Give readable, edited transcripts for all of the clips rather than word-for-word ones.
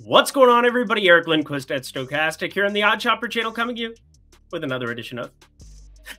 What's going on, everybody? Eric Lindquist at Stokastic here on the Odd Chopper channel, coming to you with another edition of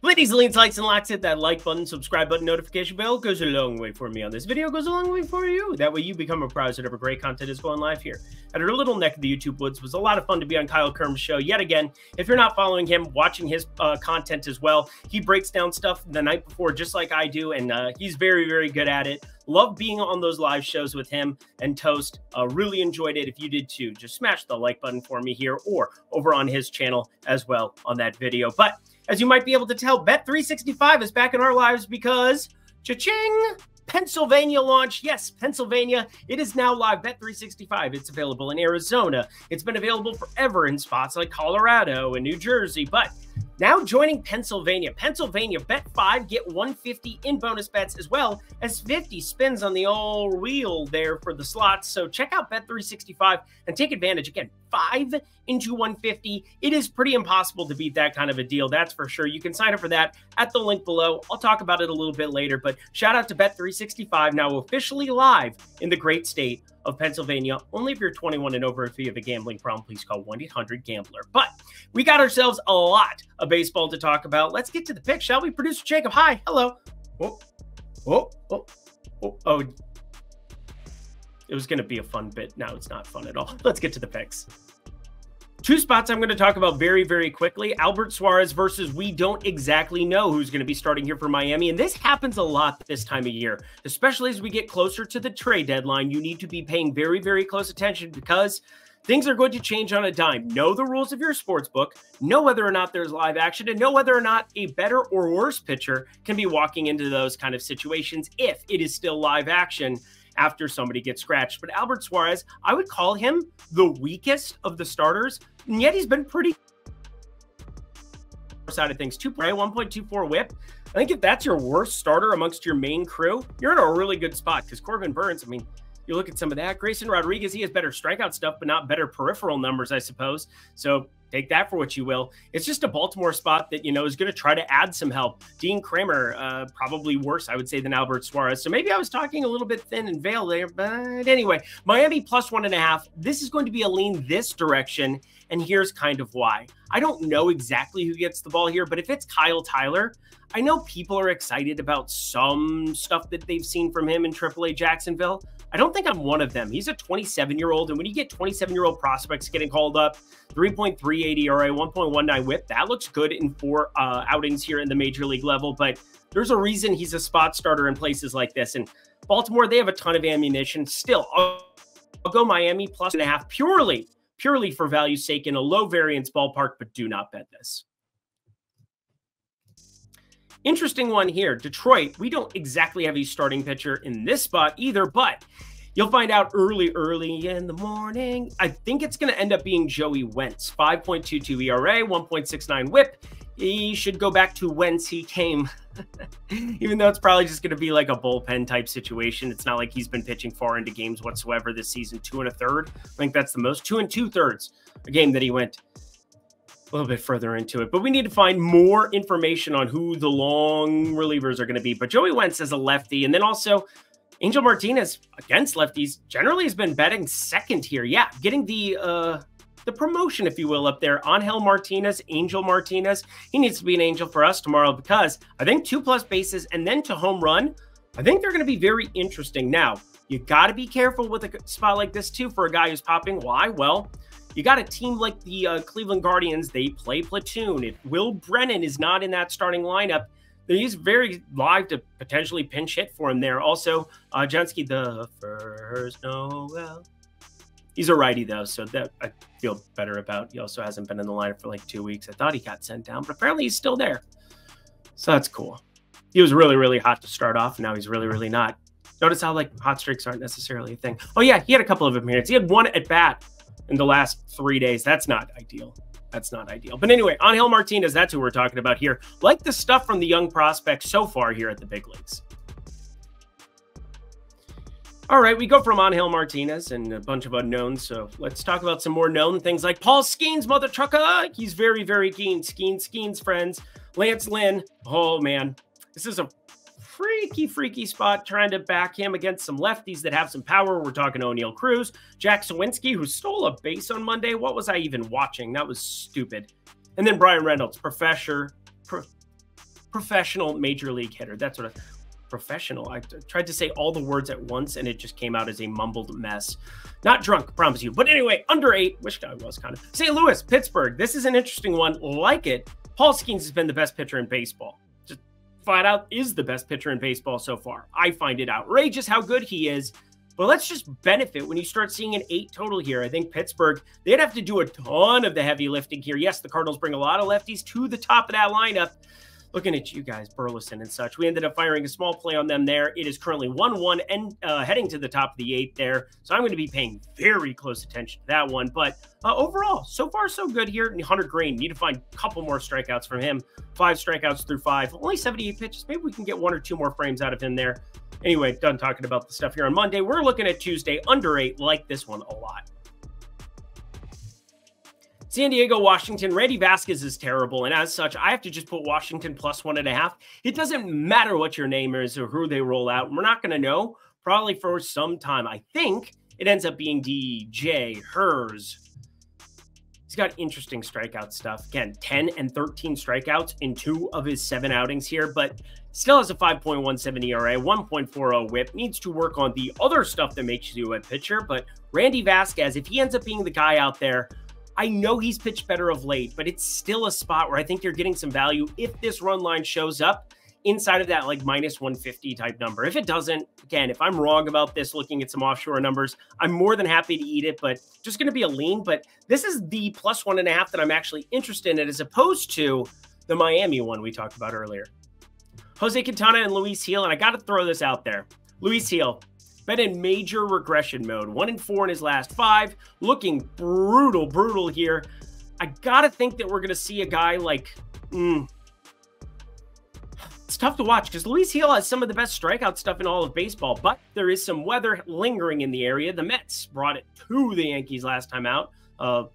Lindy's Leans, Likes, and Locks. Hit that like button, subscribe button, notification bell. Goes a long way for me on this video. Goes a long way for you. That way you become apprised whenever great content is going live here at our little neck of the YouTube woods. It was a lot of fun to be on Kyle Kerm's show yet again. If you're not following him, watching his content as well, he breaks down stuff the night before just like I do, and he's very, very good at it. Love being on those live shows with him and Toast. Really enjoyed it. If you did too, just smash the like button for me here or over on his channel as well on that video. But as you might be able to tell, Bet365 is back in our lives because cha-ching! Pennsylvania launch. Yes, Pennsylvania. It is now live. Bet365. It's available in Arizona. It's been available forever in spots like Colorado and New Jersey. But now joining Pennsylvania. Pennsylvania, bet 5, get 150 in bonus bets as well as 50 spins on the old wheel there for the slots. So check out Bet365 and take advantage. Again, 5 into 150. It is pretty impossible to beat that kind of a deal. That's for sure. You can sign up for that at the link below. I'll talk about it a little bit later, but shout out to Bet365, now officially live in the great state of Pennsylvania. Only if you're 21 and over. If you have a gambling problem, please call 1-800-GAMBLER. But we got ourselves a lot of baseball to talk about. Let's get to the picks, shall we? Producer Jacob, hi. Hello. Oh. It was going to be a fun bit. Now it's not fun at all. Let's get to the picks. Two spots I'm going to talk about very, very quickly. Albert Suarez versus we don't exactly know who's going to be starting here for Miami. And this happens a lot this time of year, especially as we get closer to the trade deadline. You need to be paying very, very close attention because things are going to change on a dime. Know the rules of your sports book, know whether or not there's live action, and know whether or not a better or worse pitcher can be walking into those kind of situations if it is still live action after somebody gets scratched. But Albert Suarez, I would call him the weakest of the starters, and yet he's been pretty side of things. 1.24 whip. I think if that's your worst starter amongst your main crew, you're in a really good spot because Corbin Burns, I mean, you look at some of that. Grayson Rodriguez, he has better strikeout stuff, but not better peripheral numbers, I suppose. So take that for what you will. It's just a Baltimore spot that, is going to try to add some help. Dean Kramer, probably worse, I would say, than Albert Suarez. So maybe I was talking a little bit thin and veiled there. But anyway, Miami plus 1.5. This is going to be a lean this direction. And here's kind of why. I don't know exactly who gets the ball here, but if it's Kyle Tyler, I know people are excited about some stuff that they've seen from him in AAA Jacksonville. I don't think I'm one of them. He's a 27-year-old, and when you get 27-year-old prospects getting called up, 3.38 ERA, 1.19 whip, that looks good in 4 outings here in the major league level, but there's a reason he's a spot starter in places like this. And Baltimore, they have a ton of ammunition. Still, I'll go Miami plus 1.5 purely for value's sake in a low variance ballpark, but do not bet this. Interesting one here. Detroit, we don't exactly have a starting pitcher in this spot either, but you'll find out early in the morning. I think it's going to end up being Joey Wentz. 5.22 ERA, 1.69 whip. He should go back to whence he came, even though it's probably just going to be like a bullpen type situation. It's not like he's been pitching far into games whatsoever this season. 2 1/3. I think that's the most. 2 2/3 a game that he went a little bit further into it, but we need to find more information on who the long relievers are going to be. But Joey Wentz as a lefty, and then also Angel Martinez against lefties generally has been batting second here. Yeah, getting the promotion, if you will, up there. Angel Martinez, Angel Martinez. He needs to be an angel for us tomorrow because I think 2+ bases and then to home run, I think they're going to be very interesting. Now, you got to be careful with a spot like this too for a guy who's popping. Why? Well, you got a team like the Cleveland Guardians. They play platoon. If Will Brennan is not in that starting lineup, he's very live to potentially pinch hit for him there. Also, Jensky, the first Noel. He's a righty, though, so that I feel better about. He also hasn't been in the lineup for like 2 weeks. I thought he got sent down, but apparently he's still there. So that's cool. He was really, really hot to start off, and now he's really, really not. Notice how, like, hot streaks aren't necessarily a thing. Oh, yeah, he had a couple of appearances. He had 1 at-bat in the last 3 days. That's not ideal. That's not ideal. But anyway, Angel Martinez, that's who we're talking about here. Like the stuff from the young prospects so far here at the big leagues. All right, we go from Angel Martinez and a bunch of unknowns, so let's talk about some more known things like Paul Skeens, mother trucker. He's very, very keen. Skeens, friends. Lance Lynn. Oh, man. This is a freaky spot trying to back him against some lefties that have some power. We're talking O'Neill Cruz, Jack Sawinski, who stole a base on Monday. What was I even watching? That was stupid. And then Brian Reynolds, professional major league hitter. That's what professional. I tried to say all the words at once and it just came out as a mumbled mess. Not drunk, promise you. But anyway, under 8, wish I was kind of. St. Louis, Pittsburgh. This is an interesting one. Like it, Paul Skeens has been the best pitcher in baseball. Just flat out is the best pitcher in baseball so far. I find it outrageous how good he is. But let's just benefit when you start seeing an 8 total here. I think Pittsburgh, they'd have to do a ton of the heavy lifting here. Yes, the Cardinals bring a lot of lefties to the top of that lineup. Looking at you guys, Burleson and such. We ended up firing a small play on them there. It is currently 1-1 and heading to the top of the 8th there. So I'm going to be paying very close attention to that one. But overall, so far so good here. And Hunter Green, need to find a couple more strikeouts from him. 5 strikeouts through 5. Only 78 pitches. Maybe we can get 1 or 2 more frames out of him there. Anyway, done talking about the stuff here on Monday. We're looking at Tuesday, under 8. Like this one a lot. San Diego, Washington, Randy Vasquez is terrible, and as such, I have to just put Washington plus 1.5. It doesn't matter what your name is or who they roll out. We're not going to know probably for some time. I think it ends up being DJ Hers. He's got interesting strikeout stuff. Again, 10 and 13 strikeouts in 2 of his 7 outings here, but still has a 5.17 ERA, 1.40 whip. Needs to work on the other stuff that makes you a pitcher, but Randy Vasquez, if he ends up being the guy out there, I know he's pitched better of late, but it's still a spot where I think you're getting some value if this run line shows up inside of that like minus 150 type number. If it doesn't, again, if I'm wrong about this, looking at some offshore numbers, I'm more than happy to eat it, but just going to be a lean. But this is the plus 1.5 that I'm actually interested in as opposed to the Miami one we talked about earlier. Jose Quintana and Luis Gil, and I got to throw this out there. Luis Gil, been in major regression mode. 1-4 in his last 5. Looking brutal here. I gotta think that we're gonna see a guy like... It's tough to watch because Luis Gil has some of the best strikeout stuff in all of baseball, but there is some weather lingering in the area. The Mets brought it to the Yankees last time out,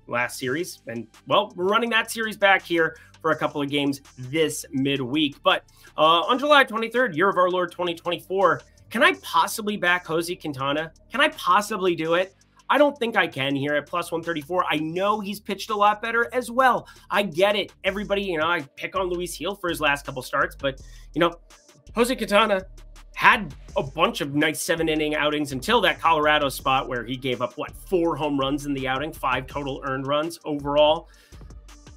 last series. And, well, we're running that series back here for a couple of games this midweek. But on July 23rd, year of our Lord 2024, can I possibly back Jose Quintana? Can I possibly do it? I don't think I can here at plus 134. I know he's pitched a lot better as well. I get it. Everybody, I pick on Luis Gil for his last couple starts, but, Jose Quintana had a bunch of nice 7-inning outings until that Colorado spot where he gave up, 4 home runs in the outing, 5 total earned runs overall.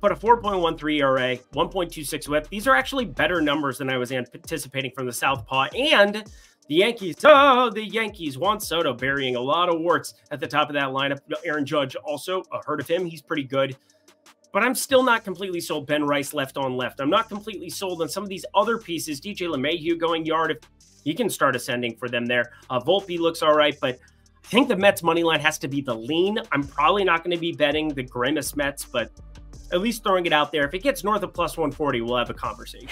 But a 4.13 ERA, 1.26 whip. These are actually better numbers than I was anticipating from the Southpaw. And the Yankees, Juan Soto burying a lot of warts at the top of that lineup. Aaron Judge also, heard of him. He's pretty good. But I'm still not completely sold. Ben Rice left on left. I'm not completely sold on some of these other pieces. DJ LeMahieu going yard, if he can start ascending for them there. Volpe looks all right, but I think the Mets money line has to be the lean. I'm probably not going to be betting the Grimace Mets, but at least throwing it out there. If it gets north of plus 140, we'll have a conversation.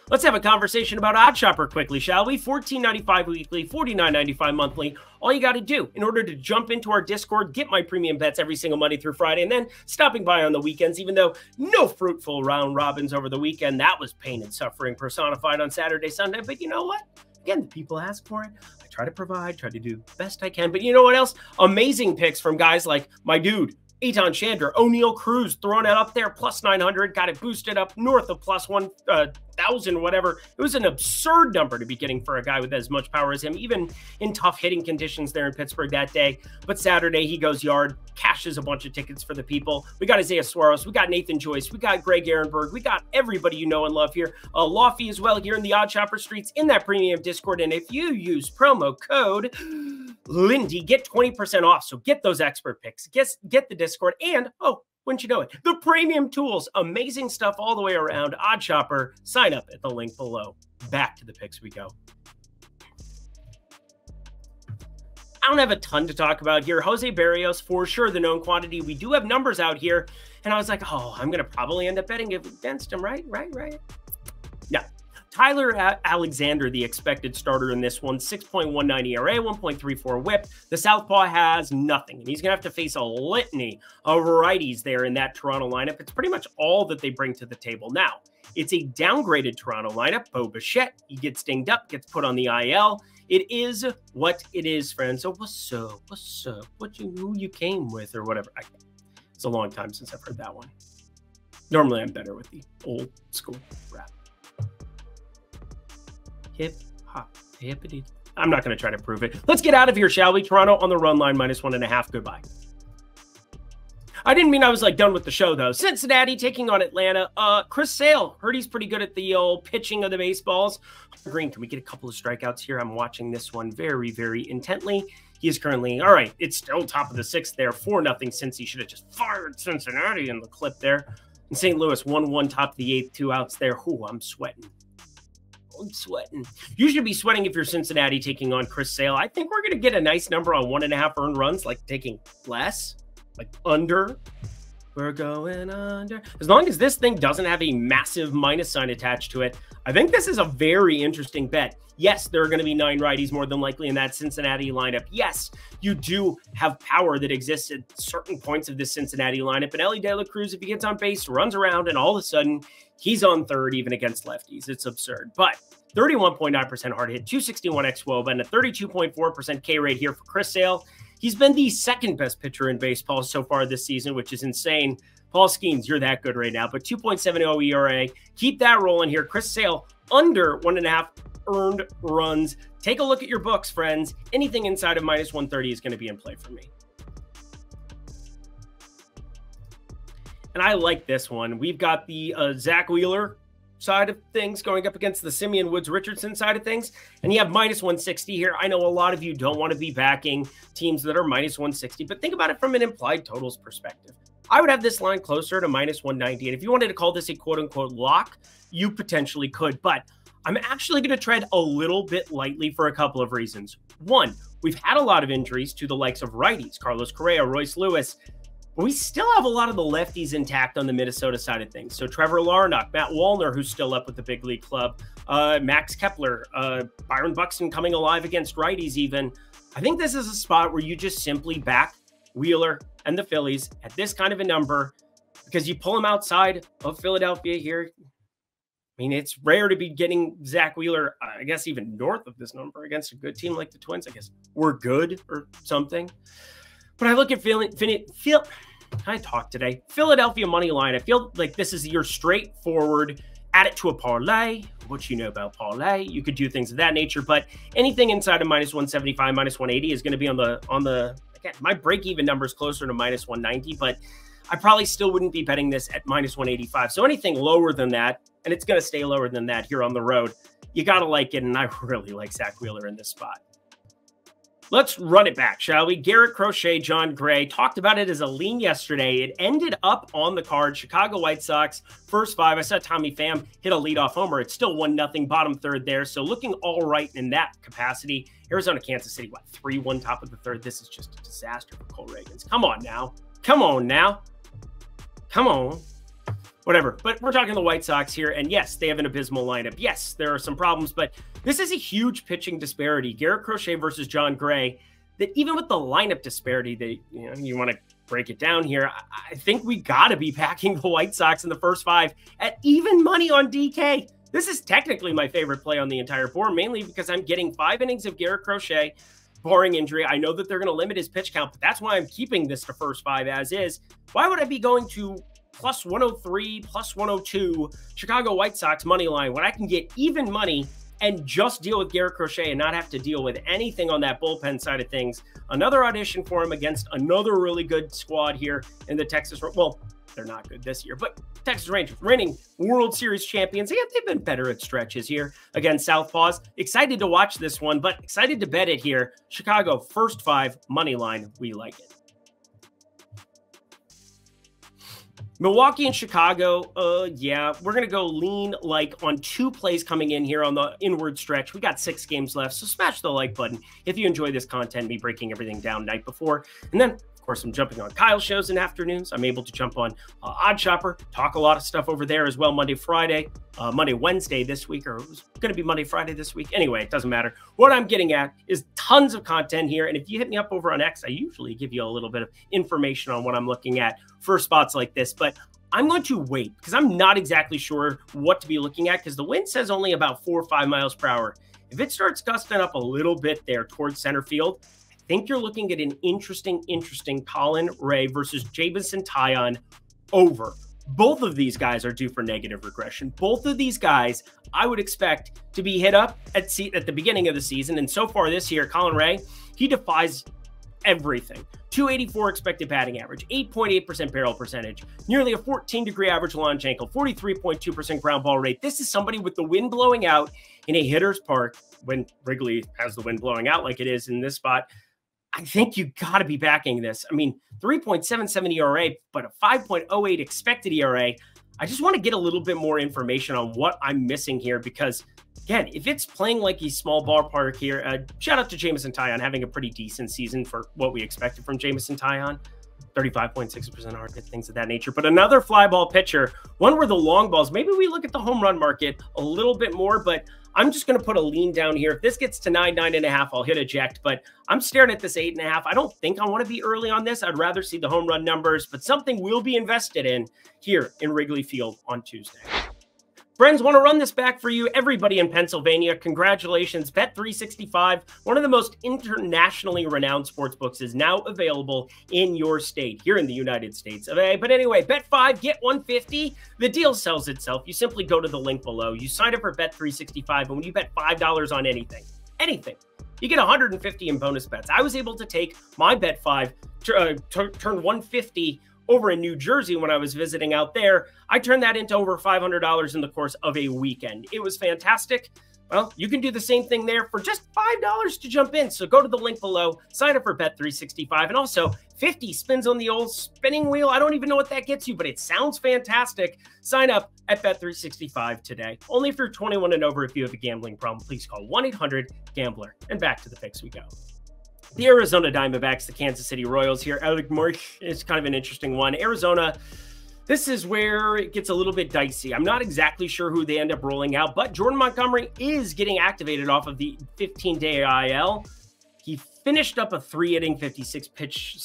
Let's have a conversation about OddsShopper quickly, shall we? $14.95 weekly, $49.95 monthly. All you got to do in order to jump into our Discord, get my premium bets every single Monday through Friday, and then stopping by on the weekends, even though no fruitful round robins over the weekend. That was pain and suffering personified on Saturday, Sunday. But you know what? Again, the people ask for it. I try to provide, try to do the best I can. But you know what else? Amazing picks from guys like my dude, Eitan Chandra, O'Neill Cruz, throwing it up there, plus 900, got it boosted up north of plus 1,000, whatever. It was an absurd number to be getting for a guy with as much power as him, even in tough hitting conditions there in Pittsburgh that day. But Saturday, he goes yard, cashes a bunch of tickets for the people. We got Isaiah Suarez, we got Nathan Joyce, we got Greg Ehrenberg, we got everybody you know and love here. Lofty as well here in the OddsShopper streets in that premium Discord. And if you use promo code Lindy, get 20% off. So get those expert picks, get the Discord, and wouldn't you know it, the premium tools, amazing stuff all the way around. OddsShopper, sign up at the link below. Back to the picks we go. I don't have a ton to talk about here. Jose Barrios, for sure, the known quantity. We do have numbers out here, and I was like, I'm going to probably end up betting against him, right? Yeah. Tyler Alexander, the expected starter in this one, 6.19 ERA, 1.34 whip. The southpaw has nothing, and he's going to have to face a litany of righties there in that Toronto lineup. It's pretty much all that they bring to the table. Now, it's a downgraded Toronto lineup. Bo Bichette, he gets dinged up, gets put on the IL. It is what it is, friends. So what's up? What's up? Who you came with or whatever. It's a long time since I've heard that one. Normally, I'm better with the old school rap. Hip hop, hippity. I'm not going to try to prove it. Let's get out of here, shall we? Toronto on the run line, -1.5. Goodbye. I didn't mean I was like done with the show though. Cincinnati taking on Atlanta. Chris Sale, heard he's pretty good at the old pitching of the baseballs. Green, can we get a couple of strikeouts here? I'm watching this one very, very intently. He is currently, all right, it's still top of the 6th there, 4-0 since he should have just fired Cincinnati in the clip there. And St. Louis 1-1 top of the 8th, 2 outs there. Ooh, I'm sweating. I'm sweating. You should be sweating if you're Cincinnati taking on Chris Sale. I think we're going to get a nice number on 1.5 earned runs, like taking less, like under. We're going under. As long as this thing doesn't have a massive minus sign attached to it, I think this is a very interesting bet. Yes, there are going to be 9 righties more than likely in that Cincinnati lineup. Yes, you do have power that exists at certain points of this Cincinnati lineup. And Elly De La Cruz, if he gets on base, runs around, and all of a sudden he's on third even against lefties. It's absurd. But 31.9% hard hit, 261 xWOBA, and a 32.4% K rate here for Chris Sale. He's been the 2nd best pitcher in baseball so far this season, which is insane. Paul Skeens, you're that good right now. But 2.70 ERA. Keep that rolling here. Chris Sale under 1.5 earned runs. Take a look at your books, friends. Anything inside of -130 is going to be in play for me. And I like this one. We've got the Zach Wheeler side of things going up against the Simeon Woods Richardson side of things. And you have -160 here. I know a lot of you don't want to be backing teams that are -160, but think about it from an implied totals perspective. I would have this line closer to -190. And if you wanted to call this a quote unquote lock, you potentially could. But I'm actually going to tread a little bit lightly for a couple of reasons. One, we've had a lot of injuries to the likes of righties, Carlos Correa, Royce Lewis. But we still have a lot of the lefties intact on the Minnesota side of things. So Trevor Larnach, Matt Wallner, who's still up with the big league club, Max Kepler, Byron Buxton coming alive against righties even. I think this is a spot where you just simply back Wheeler and the Phillies at this kind of a number because you pull them outside of Philadelphia here. I mean, it's rare to be getting Zach Wheeler, I guess, even north of this number against a good team like the Twins. I guess we're good or something. But I look at Philadelphia money line. I feel like this is your straightforward, add it to a parlay. What you know about parlay, you could do things of that nature. But anything inside of -175, -180 is going to be on the again, my break-even number is closer to -190, but I probably still wouldn't be betting this at -185. So anything lower than that, and it's going to stay lower than that here on the road, you got to like it, and I really like Zach Wheeler in this spot. Let's run it back, shall we? Garrett Crochet, John Gray. Talked about it as a lean yesterday. It ended up on the card. Chicago White Sox, first 5. I saw Tommy Pham hit a leadoff homer. It's still 1-0, bottom third there. So looking all right in that capacity. Arizona, Kansas City, what, 3-1 top of the third? This is just a disaster for Cole Reagans. Come on now. Come on now. Come on. Whatever. But we're talking the White Sox here. And yes, they have an abysmal lineup. Yes, there are some problems, but this is a huge pitching disparity. Garrett Crochet versus John Gray. That even with the lineup disparity, that you want to break it down here, I think we got to be backing the White Sox in the first 5 at even money on DK. This is technically my favorite play on the entire board, mainly because I'm getting 5 innings of Garrett Crochet, barring injury. I know that they're going to limit his pitch count, but that's why I'm keeping this to first 5 as is. Why would I be going to +103, +102 Chicago White Sox money line when I can get even money and just deal with Garrett Crochet and not have to deal with anything on that bullpen side of things? Another audition for him against another really good squad here in the Texas. Well, they're not good this year, but Texas Rangers, reigning World Series champions. Yeah, they've been better at stretches here against Southpaws. Excited to watch this one, but excited to bet it here. Chicago, first 5 money line. We like it. Milwaukee and Chicago, yeah, we're going to go lean like on 2 plays coming in here on the inward stretch. We got 6 games left, so smash the like button if you enjoy this content, me breaking everything down night before. And then, of course, I'm jumping on Kyle's shows in afternoons. I'm able to jump on Odd Shopper, talk a lot of stuff over there as well, Monday, Wednesday this week, or it was going to be Monday, Friday this week. Anyway, it doesn't matter. What I'm getting at is tons of content here. And if you hit me up over on X, I usually give you a little bit of information on what I'm looking at for spots like this. But I'm going to wait because I'm not exactly sure what to be looking at because the wind says only about 4 or 5 miles per hour. If it starts gusting up a little bit there towards center field, I think you're looking at an interesting Colin Ray versus Jamison Taillon over. Both of these guys are due for negative regression. Both of these guys I would expect to be hit up at the beginning of the season. And so far this year, Colin Ray, he defies everything. 284 expected batting average, 8.8% barrel percentage, nearly a 14-degree average launch angle, 43.2% ground ball rate. This is somebody with the wind blowing out in a hitter's park when Wrigley has the wind blowing out like it is in this spot. I think you got to be backing this. I mean, 3.77 ERA, but a 5.08 expected ERA. I just want to get a little bit more information on what I'm missing here because, again, if it's playing like a small ballpark here, shout out to Jamison Taillon having a pretty decent season for what we expected from Jamison Taillon. 35.6% hard hit, things of that nature. But another fly ball pitcher, one where the long balls, maybe we look at the home run market a little bit more, but I'm just going to put a lean down here. If this gets to 9.5, I'll hit eject, but I'm staring at this 8.5. I don't think I want to be early on this. I'd rather see the home run numbers, but something we'll be invested in here in Wrigley Field on Tuesday. Friends, want to run this back for you, everybody in Pennsylvania. Congratulations. Bet365, one of the most internationally renowned sports books, is now available in your state, here in the United States. Okay, but anyway, bet 5, get 150. The deal sells itself. You simply go to the link below. You sign up for Bet365, and when you bet $5 on anything, you get 150 in bonus bets. I was able to take my bet 5, turn 150 over in New Jersey when I was visiting out there. I turned that into over $500 in the course of a weekend. It was fantastic. Well, you can do the same thing there for just $5 to jump in. So go to the link below, sign up for Bet365, and also 50 spins on the old spinning wheel. I don't even know what that gets you, but it sounds fantastic. Sign up at Bet365 today. Only if you're 21 and over. If you have a gambling problem, please call 1-800-GAMBLER. And back to the picks we go. The Arizona Diamondbacks, the Kansas City Royals here. Alec Marsh is kind of an interesting one. Arizona, this is where it gets a little bit dicey. I'm not exactly sure who they end up rolling out, but Jordan Montgomery is getting activated off of the 15-day IL. He finished up a 3-inning, 56-pitch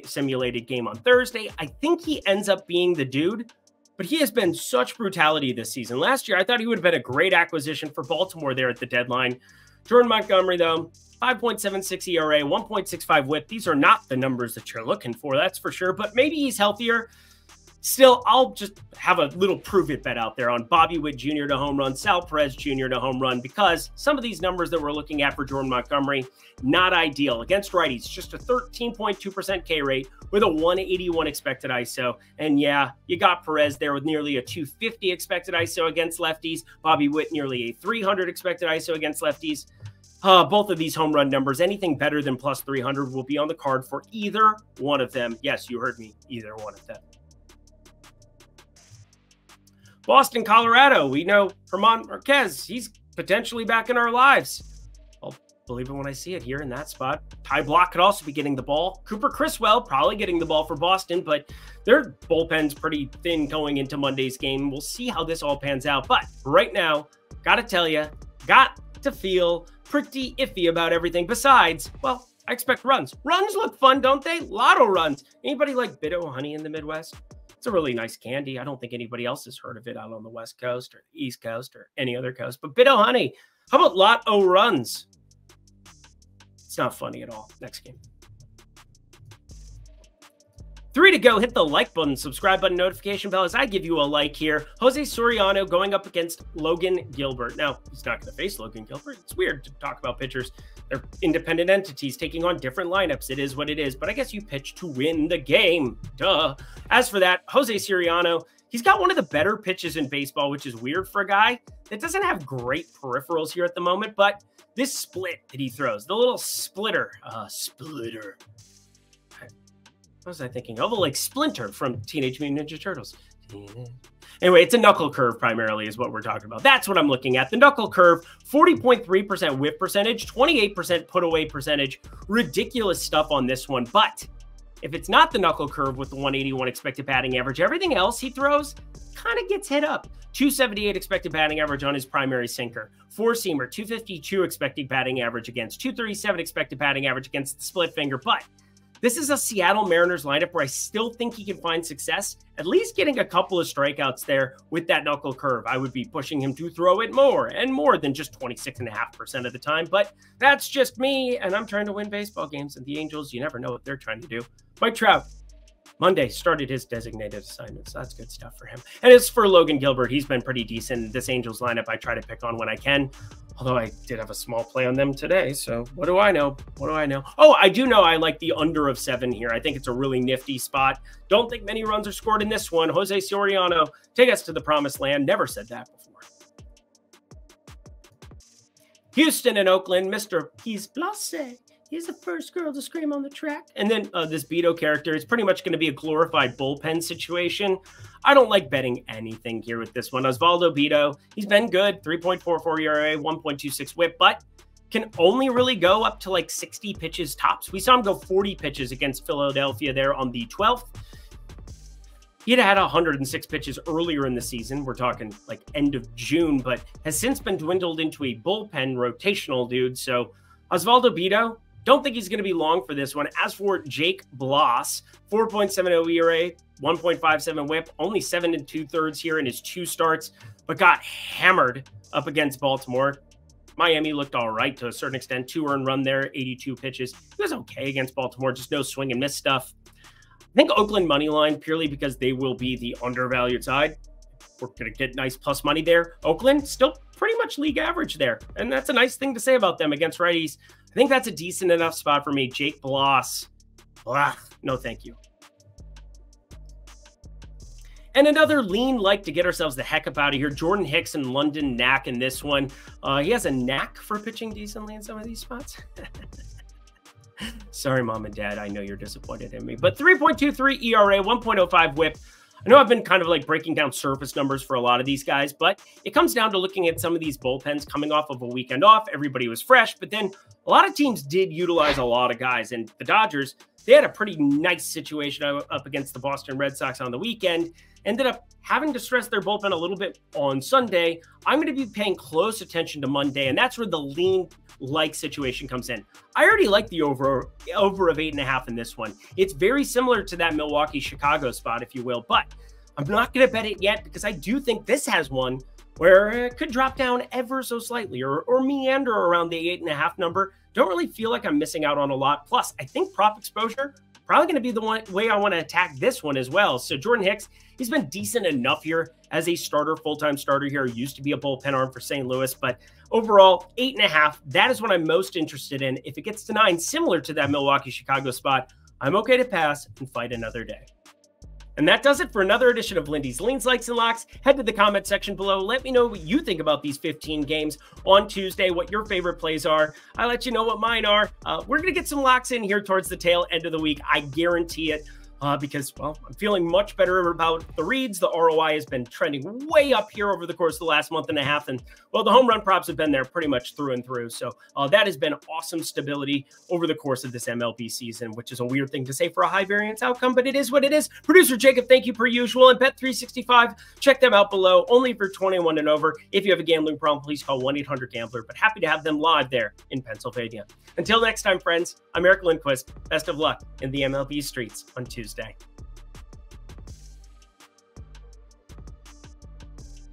simulated game on Thursday. I think he ends up being the dude, but he has been such brutality this season. Last year, I thought he would have been a great acquisition for Baltimore there at the deadline. Jordan Montgomery, though, 5.76 ERA, 1.65 WHIP. These are not the numbers that you're looking for, that's for sure, but maybe he's healthier. Still, I'll just have a little prove-it bet out there on Bobby Witt Jr. to home run, Sal Perez Jr. to home run, because some of these numbers that we're looking at for Jordan Montgomery, not ideal. Against righties, just a 13.2% K rate with a 181 expected ISO. And yeah, you got Perez there with nearly a 250 expected ISO against lefties. Bobby Witt nearly a 300 expected ISO against lefties. Both of these home run numbers, anything better than plus 300 will be on the card for either one of them. Yes, you heard me, either one of them. Boston, Colorado. We know German Marquez. He's potentially back in our lives. I'll believe it when I see it here in that spot. Ty Block could also be getting the ball. Cooper Criswell probably getting the ball for Boston, but their bullpen's pretty thin going into Monday's game. We'll see how this all pans out. But right now, got to tell you, got to feel pretty iffy about everything. Besides, well, I expect runs. Runs look fun, don't they? Lotto runs. Anybody like Bitto honey in the Midwest? It's a really nice candy. I don't think anybody else has heard of it out on the West Coast or East Coast or any other coast. But Bitto honey, how about Lotto runs? It's not funny at all. Next game. 3 to go. Hit the like button, subscribe button, notification bell as I give you a like here. Jose Soriano going up against Logan Gilbert. Now, he's not going to face Logan Gilbert. It's weird to talk about pitchers. They're independent entities taking on different lineups. It is what it is. But I guess you pitch to win the game. Duh. As for that, Jose Soriano, he's got one of the better pitches in baseball, which is weird for a guy that doesn't have great peripherals here at the moment. But this split that he throws, the little splitter. What was I thinking? Oh, like Splinter from Teenage Mutant Ninja Turtles. Anyway, it's a knuckle curve primarily is what we're talking about. That's what I'm looking at. The knuckle curve, 40.3% whip percentage, 28% put away percentage. Ridiculous stuff on this one. But if it's not the knuckle curve with the 181 expected batting average, everything else he throws kind of gets hit up. 278 expected batting average on his primary sinker. Four-seamer, 252 expected batting average against. 237 expected batting average against the split finger. But this is a Seattle Mariners lineup where I still think he can find success, at least getting a couple of strikeouts there with that knuckle curve. I would be pushing him to throw it more and more than just 26.5% of the time, but that's just me, and I'm trying to win baseball games, and the Angels, you never know what they're trying to do. Mike Trout, Monday started his designated assignments. That's good stuff for him. And as for Logan Gilbert, he's been pretty decent. This Angels lineup I try to pick on when I can, although I did have a small play on them today. So what do I know? What do I know? Oh, I do know I like the under of 7 here. I think it's a really nifty spot. Don't think many runs are scored in this one. Jose Soriano, take us to the promised land. Never said that before. Houston and Oakland, Mr. He's blasé. He's the first girl to scream on the track. And then this Beto character is pretty much going to be a glorified bullpen situation. I don't like betting anything here with this one. Osvaldo Beto, he's been good. 3.44 ERA, 1.26 whip, but can only really go up to like 60 pitches tops. We saw him go 40 pitches against Philadelphia there on the 12th. He'd had 106 pitches earlier in the season. We're talking like end of June, but has since been dwindled into a bullpen rotational dude. So Osvaldo Beto, don't think he's going to be long for this one. As for Jake Bloss, 4.70 ERA, 1.57 whip, only 7 2/3 here in his 2 starts, but got hammered up against Baltimore. Miami looked all right to a certain extent. 2 earned run there, 82 pitches. He was okay against Baltimore, just no swing and miss stuff. I think Oakland money line purely because they will be the undervalued side. We're going to get nice plus money there. Oakland still pretty much league average there, and that's a nice thing to say about them against righties. I think that's a decent enough spot for me. Jake Bloss. Blah, no thank you. And another lean like to get ourselves the heck up out of here. Jordan Hicks and London Knack in this one. He has a knack for pitching decently in some of these spots. Sorry, Mom and Dad. I know you're disappointed in me. But 3.23 ERA, 1.05 whip. I know I've been kind of like breaking down surface numbers for a lot of these guys, but it comes down to looking at some of these bullpens coming off of a weekend off. Everybody was fresh, but then a lot of teams did utilize a lot of guys. And the Dodgers, they had a pretty nice situation up against the Boston Red Sox on the weekend. Ended up having to stress their bullpen a little bit on Sunday. I'm going to be paying close attention to Monday, and that's where the lean-like situation comes in. I already like the over of 8.5 in this one. It's very similar to that Milwaukee-Chicago spot, if you will, but I'm not going to bet it yet because I do think this has one where it could drop down ever so slightly or meander around the 8.5 number. Don't really feel like I'm missing out on a lot. Plus, I think prop exposure probably going to be the way I want to attack this one as well. So Jordan Hicks, he's been decent enough here as a starter, full-time starter here. Used to be a bullpen arm for St. Louis, but overall, 8.5, that is what I'm most interested in. If it gets to 9, similar to that Milwaukee-Chicago spot, I'm okay to pass and fight another day. And that does it for another edition of Lindy's Leans, Likes, and Locks. Head to the comment section below. Let me know what you think about these 15 games on Tuesday, what your favorite plays are. I'll let you know what mine are. We're going to get some locks in here towards the tail end of the week. I guarantee it. Because, well, I'm feeling much better about the reads. The ROI has been trending way up here over the course of the last month and a half. And, well, the home run props have been there pretty much through and through. So that has been awesome stability over the course of this MLB season, which is a weird thing to say for a high variance outcome, but it is what it is. Producer Jacob, thank you per usual. And Bet365, check them out below, only for 21 and over. If you have a gambling problem, please call 1-800-GAMBLER, but happy to have them live there in Pennsylvania. Until next time, friends, I'm Eric Lindquist. Best of luck in the MLB streets on Tuesday.